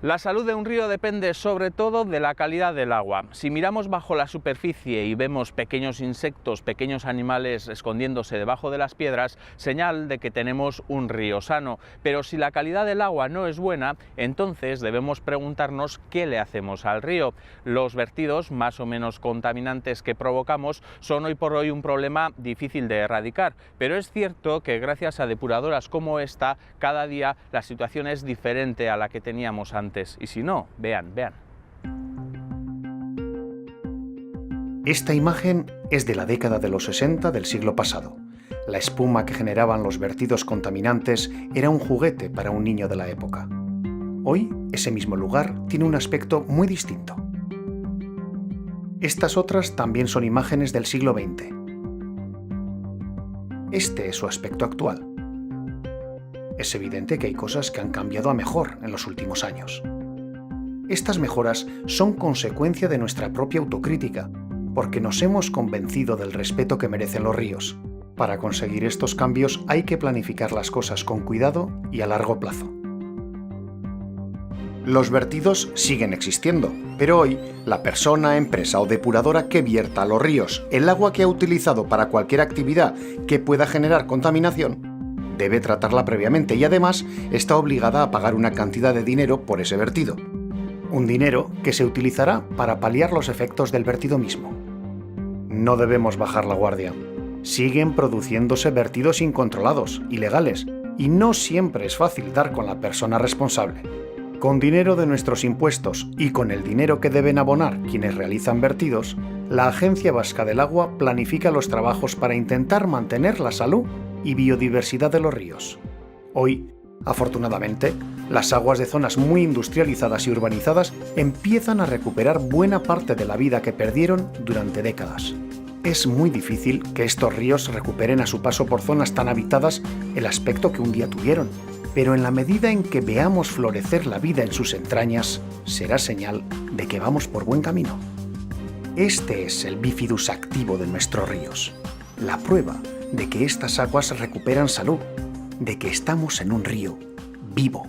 La salud de un río depende sobre todo de la calidad del agua. Si miramos bajo la superficie y vemos pequeños insectos, pequeños animales escondiéndose debajo de las piedras, señal de que tenemos un río sano. Pero si la calidad del agua no es buena, entonces debemos preguntarnos qué le hacemos al río. Los vertidos más o menos contaminantes que provocamos son hoy por hoy un problema difícil de erradicar, pero es cierto que gracias a depuradoras como esta, cada día la situación es diferente a la que teníamos antes. Y si no, vean. Esta imagen es de la década de los 60 del siglo pasado. La espuma que generaban los vertidos contaminantes era un juguete para un niño de la época. Hoy, ese mismo lugar tiene un aspecto muy distinto. Estas otras también son imágenes del siglo XX. Este es su aspecto actual. Es evidente que hay cosas que han cambiado a mejor en los últimos años. Estas mejoras son consecuencia de nuestra propia autocrítica, porque nos hemos convencido del respeto que merecen los ríos. Para conseguir estos cambios hay que planificar las cosas con cuidado y a largo plazo. Los vertidos siguen existiendo, pero hoy la persona, empresa o depuradora que vierta a los ríos el agua que ha utilizado para cualquier actividad que pueda generar contaminación debe tratarla previamente y además está obligada a pagar una cantidad de dinero por ese vertido. Un dinero que se utilizará para paliar los efectos del vertido mismo. No debemos bajar la guardia. Siguen produciéndose vertidos incontrolados, ilegales, y no siempre es fácil dar con la persona responsable. Con dinero de nuestros impuestos y con el dinero que deben abonar quienes realizan vertidos, la Agencia Vasca del Agua planifica los trabajos para intentar mantener la salud y biodiversidad de los ríos. Hoy, afortunadamente, las aguas de zonas muy industrializadas y urbanizadas empiezan a recuperar buena parte de la vida que perdieron durante décadas. Es muy difícil que estos ríos recuperen a su paso por zonas tan habitadas el aspecto que un día tuvieron, pero en la medida en que veamos florecer la vida en sus entrañas, será señal de que vamos por buen camino. Este es el bifidus activo de nuestros ríos, la prueba de que estas aguas recuperan salud, de que estamos en un río vivo.